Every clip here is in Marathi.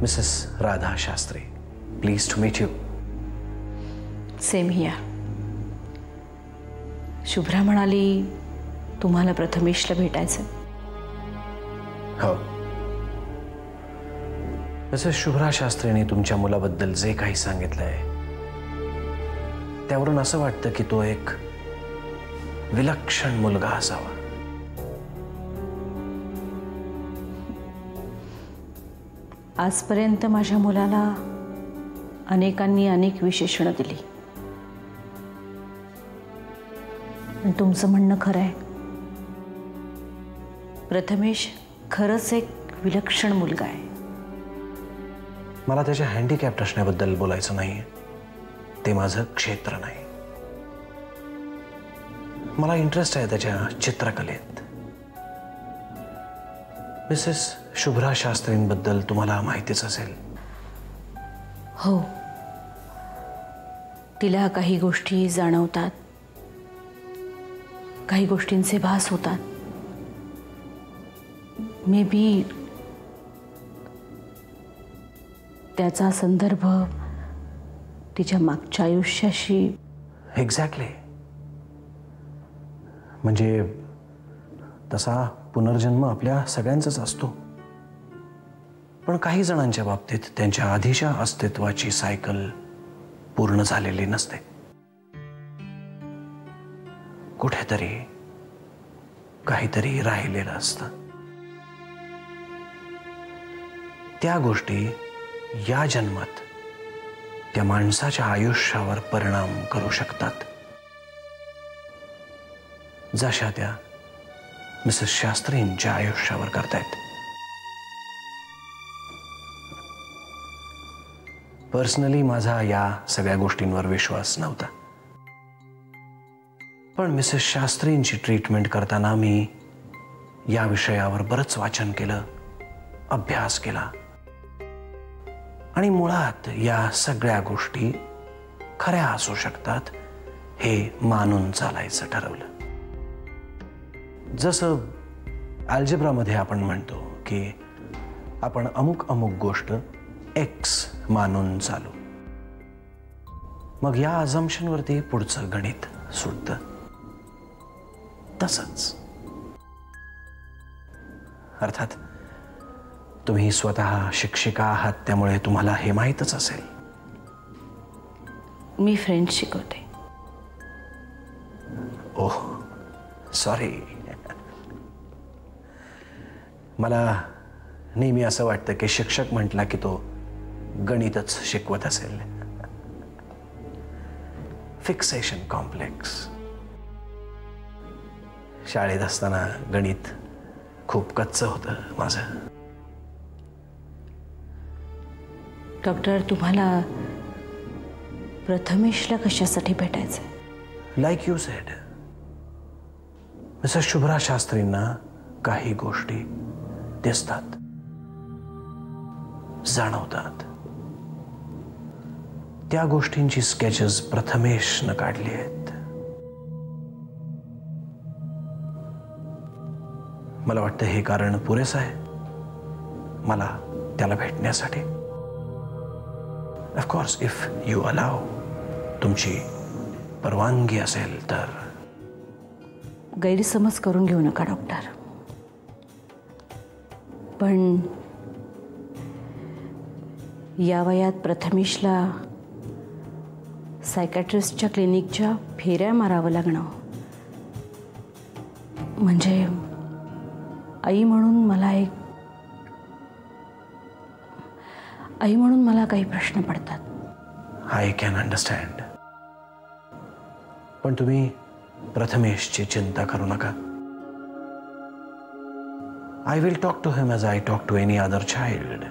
Mrs. Radha Shastri. Pleased to meet you. Same here. Shubhra म्हणाली तुम्हाला प्रथमेशला भेटायचं. हो. मिसेस शुभ्रा शास्त्रीने तुमच्या मुलाबद्दल जे काही सांगितलंय त्यावरून असं वाटतं की तो एक विलक्षण मुलगा असावा. आजपर्यंत माझ्या मुलाला अनेकांनी अनेक विशेषणं दिली. पण तुमचं म्हणणं खरं आहे. प्रथमेश खरंच एक विलक्षण मुलगा आहे. मला त्याच्या हँडिकॅप्ट असण्याबद्दल बोलायचं नाही. ते माझं क्षेत्र नाही. मला इंटरेस्ट आहे त्याच्या चित्रकलेत. मिसेस शुभ्रा शास्त्रींबद्दल तुम्हाला माहितीच असेल. हो. तिला काही गोष्टी जाणवतात, काही गोष्टींचे भास होतात. मे बी त्याचा संदर्भ तिच्या मागच्या आयुष्याशी. एक्झॅक्टली. म्हणजे तसा पुनर्जन्म आपल्या सगळ्यांचाच असतो. पण काही जणांच्या बाबतीत त्यांच्या आधीच्या अस्तित्वाची सायकल पूर्ण झालेली नसते. कुठेतरी काहीतरी राहिलेलं असतं. त्या गोष्टी या जन्मात त्या माणसाच्या आयुष्यावर परिणाम करू शकतात. जशा त्या मिसेस शास्त्रींच्या आयुष्यावर करतायत. पर्सनली माझा या सगळ्या गोष्टींवर विश्वास नव्हता. पण मिसेस शास्त्रींची ट्रीटमेंट करताना मी या विषयावर बरंच वाचन केलं, अभ्यास केला आणि मुळात या सगळ्या गोष्टी खऱ्या असू शकतात हे मानून चालायचं ठरवलं. जसं अल्जेब्रामध्ये आपण म्हणतो की आपण अमुक अमुक गोष्ट एक्स मानून चालू. मग या अझम्पशनवरती पुढचं गणित सुटतं. तसंच अर्थात तुम्ही स्वतः शिक्षिका आहात त्यामुळे तुम्हाला हे माहीतच असेल. मी फ्रेंच शिकवते. Oh sorry. मला नेहमी असं वाटतं की शिक्षक म्हटला की तो गणितच शिकवत असेल. Fixation complex. शाळेत असताना गणित खूप कच्चं होतं माझं. डॉक्टर तुम्हाला प्रथमेशला कशासाठी भेटायचं? Like you said, Mrs Shubhra शास्त्रींना काही गोष्टी दिसतात, जाणवतात. त्या गोष्टींची स्केचेस प्रथमेशनं काढली आहेत. मला वाटतं हे कारण पुरेसं आहे मला त्याला भेटण्यासाठी. ऑफकोर्स इफ यू अलाव, तुमची परवानगी असेल तर. गैरसमज करून घेऊ नका डॉक्टर. पण या वयात प्रथमेशला सायकॅट्रिस्टच्या क्लिनिकच्या फेऱ्या मारावं लागणं म्हणजे आई म्हणून मला काही प्रश्न पडतात. I can understand. पण तुम्ही प्रथमेशची चिंता करू नका. I will talk to him as I talk to any other child.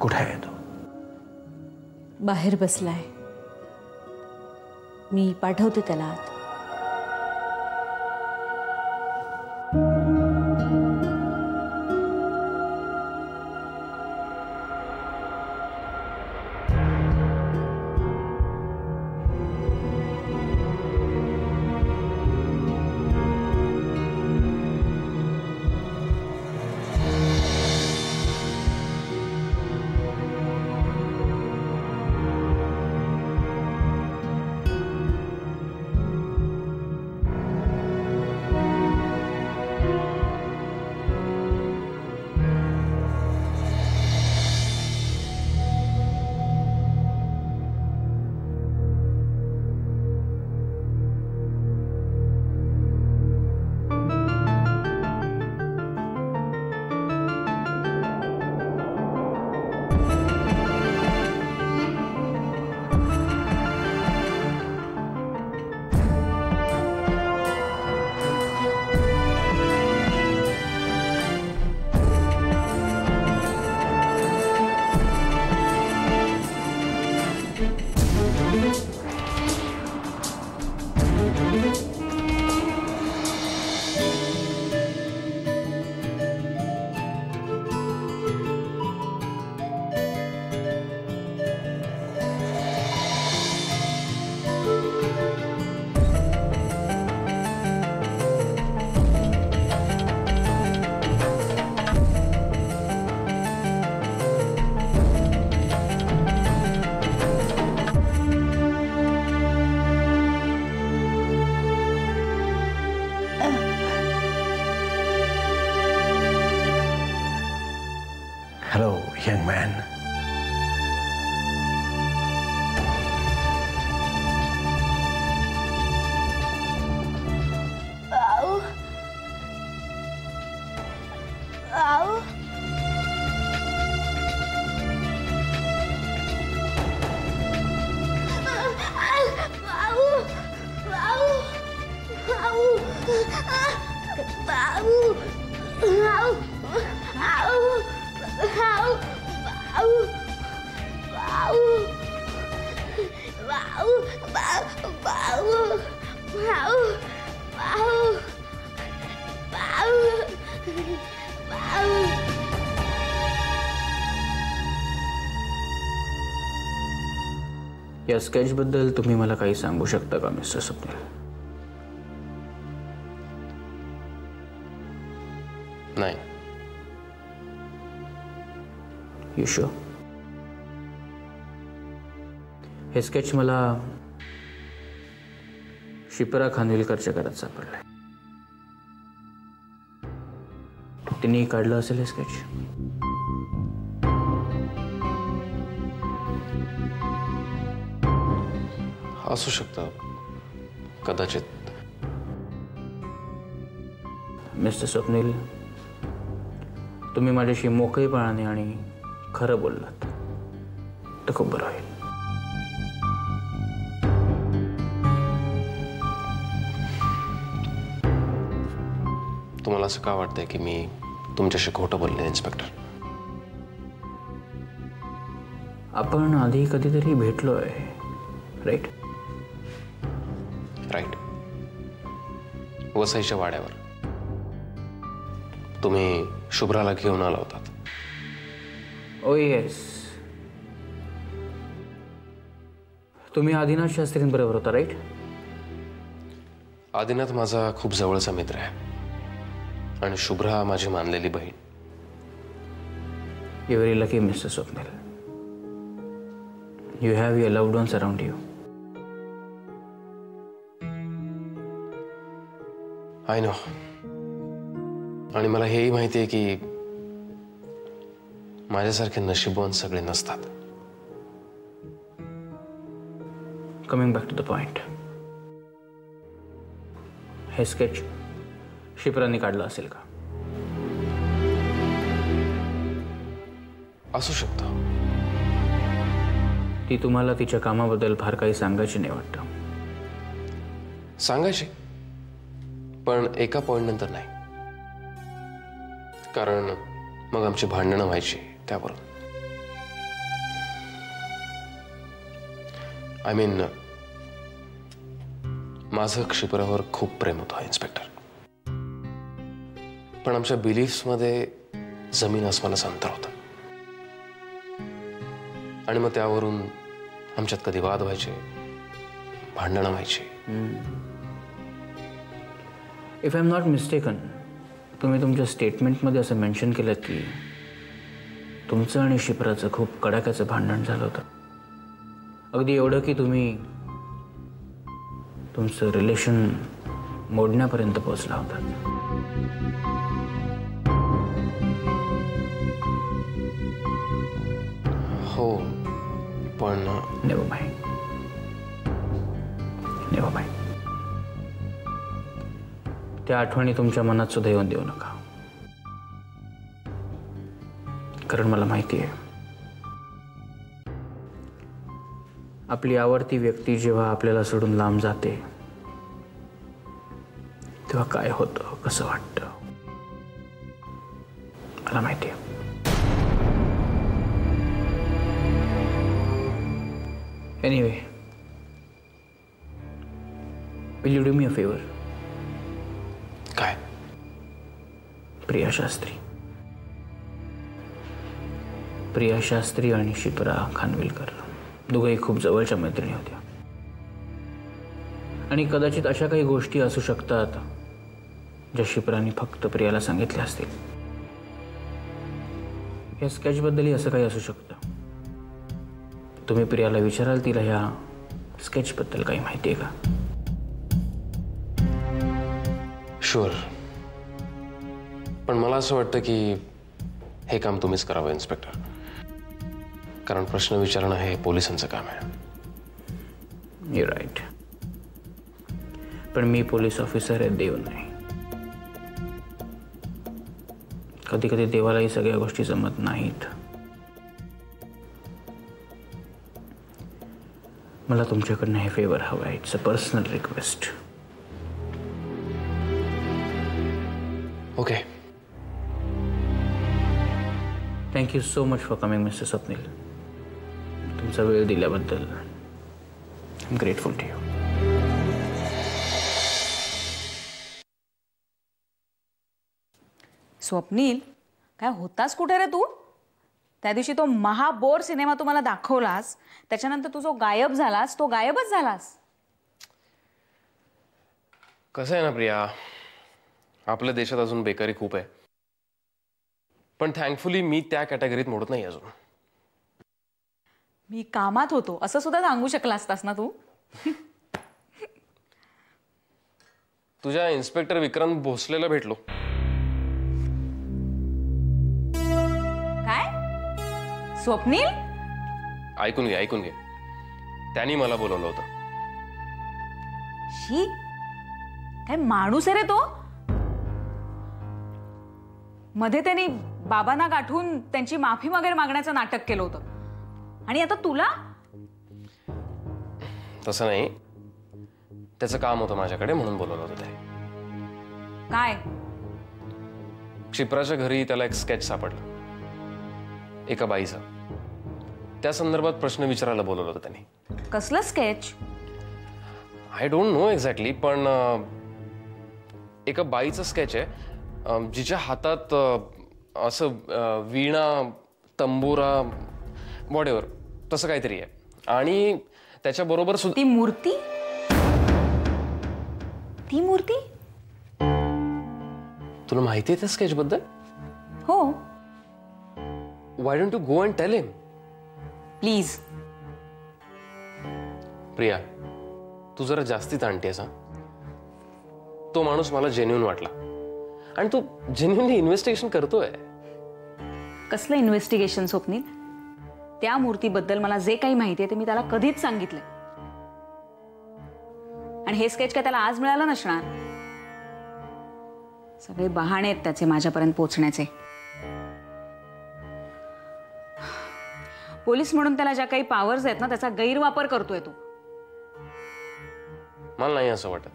कुठे आहे तो? बाहेर बसलाय. मी पाठवते त्याला आत. young man. या स्केच बद्दल तुम्ही मला काही सांगू शकता का मिस्टर स्वप्नील? नाही. You sure? हे स्केच मला शिप्रा खानविलकरच्या घरात सापडलंय. तिने काढलं असेल हे स्केच. असू शकतं कदाचित. मिस्टर स्वप्नील, तुम्ही माझ्याशी मोकळेपणाने आणि खरं बोललात तर खूप बरं होईल. तुम्हाला असं का वाटतंय की मी तुमच्याशी खोटं बोलले इन्स्पेक्टर? आपण आधी कधीतरी भेटलोय, राईट? राईट. वसईच्या वाड्यावर तुम्ही शुभ्राला घेऊन आला होतात. ओ येस. तुम्ही आदिनाथ शास्त्रींबरोबर होता, राईट? आदिनाथ माझा खूप जवळचा मित्र आहे आणि शुभ्रा माझी मानलेली बहीण. You very lucky mister Swapnil. You have your loved ones around you. I know. आणि मला हेही माहिती आहे की माझ्यासारखे नशीबवान सगळे नसतात. Coming back to the point, हे स्केच शिप्राने काढलं असेल का? असू शकतं. ती तुम्हाला तिच्या कामाबद्दल फार काही सांगायची नाही वाटतं. सांगायची, पण एका पॉइंट नंतर नाही. कारण मग आमची भांडणं व्हायची त्यावरून. आय मीन, माझं क्षिप्रावर खूप प्रेम होतं इन्स्पेक्टर. पण आमच्या बिलीफ्समध्ये जमीन आसमानाचं अंतर होतं. आणि मग त्यावरून आमच्यात कधी वाद व्हायचे, भांडणं व्हायची. If I am not mistaken, तुम्ही तुमच्या स्टेटमेंटमध्ये असं मेन्शन केलं की तुमचं आणि शिप्राचं खूप कडाक्याचं भांडण झालं होतं. अगदी एवढं की तुम्ही तुमचं रिलेशन मोडण्यापर्यंत पोहोचला होता. हो, पण नेव्हर माइंड. Never mind. त्या आठवणी तुमच्या मनात सुद्धा येऊन देऊ नका. कारण मला माहिती आहे, आपली आवडती व्यक्ती जेव्हा आपल्याला सोडून लांब जाते तेव्हा काय होतं, कसं वाटतं, मला माहिती आहे. Anyway, will you do me a favour? काय? प्रिया शास्त्री. प्रिया शास्त्री आणि शिप्रा खानविलकर दोघेही खूप जवळच्या मैत्रिणी होत्या. आणि कदाचित अशा काही गोष्टी असू शकतात ज्या शिप्राने फक्त प्रियाला सांगितल्या असतील. या स्केचबद्दलही असं काही असू शकतं. तुम्ही प्रियाला विचाराल तिला ह्या स्केचबद्दल काही माहिती आहे का? शुअर. पण मला असं वाटतं की हे काम तुम्हीच करावं इन्स्पेक्टर. कारण प्रश्न विचारणं हे पोलिसांचं काम आहे. You right. पण मी पोलीस ऑफिसर आहे, देव नाही. कधी कधी देवालाही सगळ्या गोष्टी जमत नाहीत. मला तुमच्याकडनं हे फेवर हवं आहे. It's a personal request. Okay. Thank you so much for coming mister Swapnil. तुमचा वेळ दिल्याबद्दल I am grateful to you. Swapnil, काय होतास कुठे रे तू? त्या दिवशी तो महाबोर सिनेमा तुम्हाला दाखवलास, त्याच्यानंतर तू जो गायब झालास तो गायबच झालास. कसं आहे ना प्रिया, आपल्या देशात अजून बेकारी खूप आहे. पण थँकफुली मी त्या कॅटेगरीत मोडत नाही अजून. मी कामात होतो असं सुद्धा सांगू शकला असतास ना तू. तुझ्या इन्स्पेक्टर विक्रांत भोसलेला भेटलो. काय? स्वप्नील? ऐकून घे. त्यांनी मला बोलवलं होतं. शी, काय माणूस आहे रे तो. मध्ये त्यांनी बाबांना गाठून त्यांची माफी वगैरे मागण्याचं नाटक केलं होतं, आणि आता तुला? तसं नाही, त्याचं काम होतं माझ्याकडे म्हणून बोलवलं होतं ते. काय? क्षिप्राच्या घरी त्याला एक स्केच सापडलं एका बाईचं. त्या संदर्भात प्रश्न विचारायला बोलवलं होतं त्यांनी. कसलं sketch? I don't know exactly, पण एका बाईचं स्केच आहे जिच्या हातात असं वीणा, तंबुरा, व्हॉटएव्हर तसं काहीतरी आहे. आणि त्याच्याबरोबर ती मूर्ती? ती मूर्ती? तुला माहिती आहे त्या स्केच बद्दल? हो. Why don't you go and tell him? Please. Priya, तू जरा जास्तीच आणतेस. तो माणूस मला जेन्युइन वाटला, आणि तू जेन्युइनली इन्व्हेस्टिगेशन करतोय. कसलं इन्व्हेस्टिगेशन स्वप्नील? त्या मूर्तीबद्दल मला जे काही माहिती आहे ते मी त्याला कधीच सांगितलंय. आणि हे स्केच काय त्याला आज मिळालं नसणार. सगळे बहाणे आहेत त्याचे माझ्यापर्यंत पोहोचण्याचे. पोलीस म्हणून त्याला ज्या काही पॉवर्स आहेत ना, त्याचा गैरवापर करतोय तू. मला नाही असं वाटत.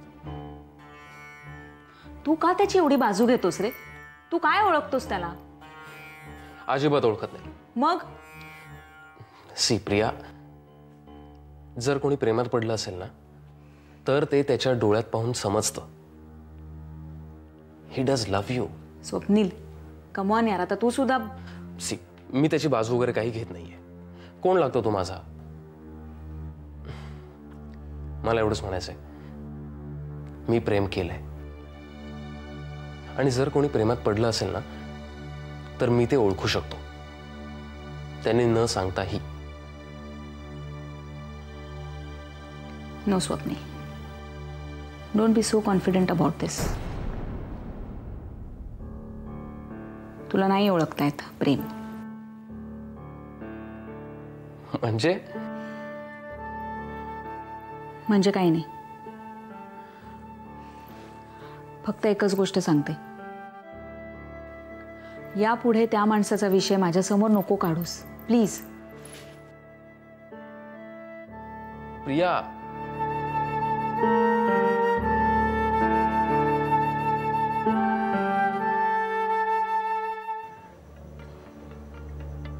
तू का त्याची एवढी बाजू घेतोस रे? तू काय ओळखतोस त्याला? अजिबात ओळखत नाही. मग? सी प्रिया, जर कोणी प्रेमात पडलं असेल ना, तर ते त्याच्या डोळ्यात पाहून समजतं. He does love you. Swapnil, come on यार, आता तू सुद्धा. सी, मी त्याची बाजू वगैरे काही घेत नाहीये. कोण लागतो तो माझा? मला एवढंच म्हणायचंय, मी प्रेम केलंय. आणि जर कोणी प्रेमात पडलं असेल ना, तर मी ते ओळखू शकतो, त्यांनी न सांगताही. No Swapnil, don't be so confident about this. तुला नाही ओळखता येत प्रेम. म्हणजे काही नाही. फक्त एकच गोष्ट सांगते, यापुढे त्या माणसाचा विषय माझ्यासमोर नको काढूस प्लीज. प्रिया,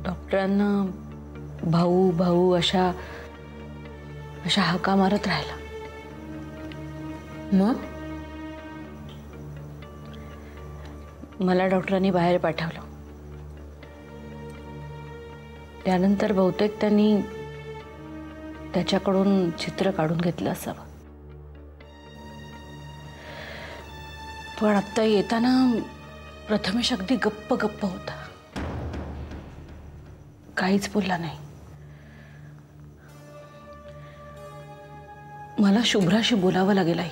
डॉक्टरांना भाऊ भाऊ अशा हाका मारत राहिला. मग मला डॉक्टरांनी बाहेर पाठवलं. त्यानंतर बहुतेक त्यांनी त्याच्याकडून चित्र काढून घेतलं असावं. पण आत्ता येताना प्रथमेश अगदी गप्प होता, काहीच बोलला नाही. मला शुभ्राशी बोलावं लागेल आई.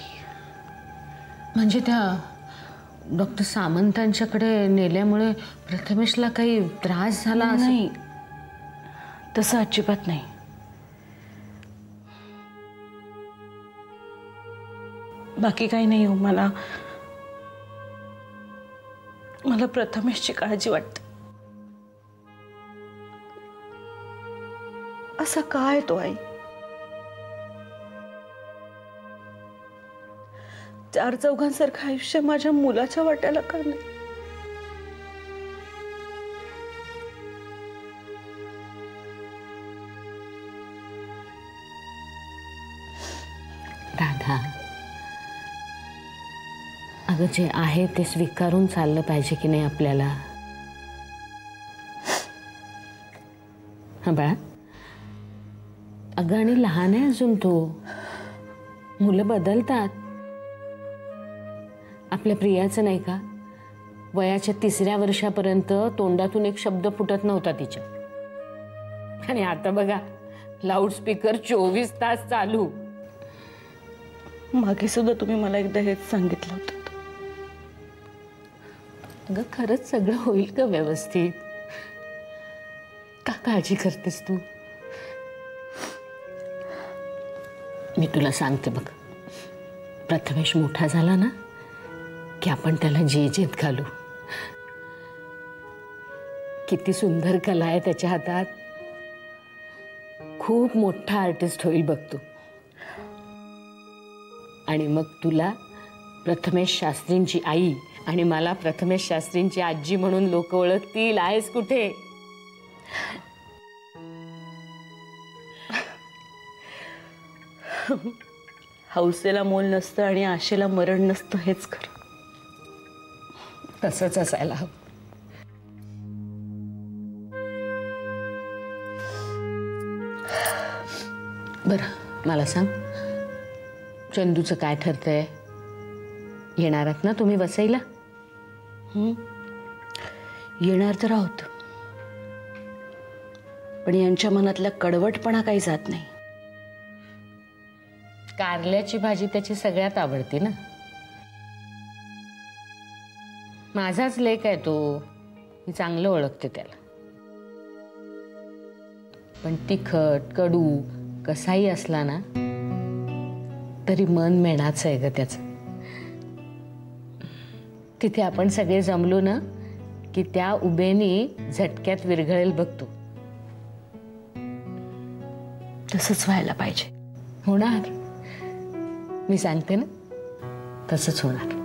म्हणजे त्या डॉक्टर सामंतांच्याकडे नेल्यामुळे प्रथमेशला काही त्रास झाला? नाही, तसं अजिबात नाही. बाकी काही नाही हो. मला प्रथमेशची काळजी वाटते. असा काय तो आई? 4-4 आयुष्य माझ्या मुलाच्या वाट्याला का नाही? राधा, अगं जे आहे ते स्वीकारून चाललं पाहिजे की नाही आपल्याला? हा बाळा, अगं आणि लहान आहे अजून तो. मुलं बदलतात. आपल्या प्रियाचं नाही का, वयाच्या 3ऱ्या वर्षापर्यंत तोंडातून एक शब्द फुटत नव्हता तिच्या, आणि आता बघा लाऊडस्पीकर 24 तास चालू. मागे सुद्धा तुम्ही मला एकदा हेच सांगितलं होतं. अगं खरंच सगळं होईल का व्यवस्थित? का काळजी करतेस तू? मी तुला सांगते बघ, प्रथमेश मोठा झाला ना की आपण त्याला जेत घालू. किती सुंदर कला आहे त्याच्या हातात. खूप मोठा आर्टिस्ट होईल बघ तू. आणि मग तुला प्रथमेश शास्त्रींची आई आणि मला प्रथमेश शास्त्रींची आजी म्हणून लोक ओळखतील. आहेस कुठे? हौसेला मोल नसतं आणि आशेला मरण नसतं, हेच खरं. तसंच असायला हवं. बरं मला सांग, चंदूचं काय ठरतंय? येणार आहात ना तुम्ही वसईला? येणार तर आहोत, पण यांच्या मनातला कडवटपणा काही जात नाही. कारल्याची भाजी त्याची सगळ्यात आवडती ना. माझाच लेक आहे तो, मी चांगलं ओळखते त्याला. पण तिखट कडू कसाही असला ना तरी मन मेणाचं आहे ग त्याचं. तिथे आपण सगळे जमलो ना की त्या उभेनी झटक्यात विरघळेल बघतो. तसंच व्हायला पाहिजे. होणार, मी सांगते ना, तसंच होणार.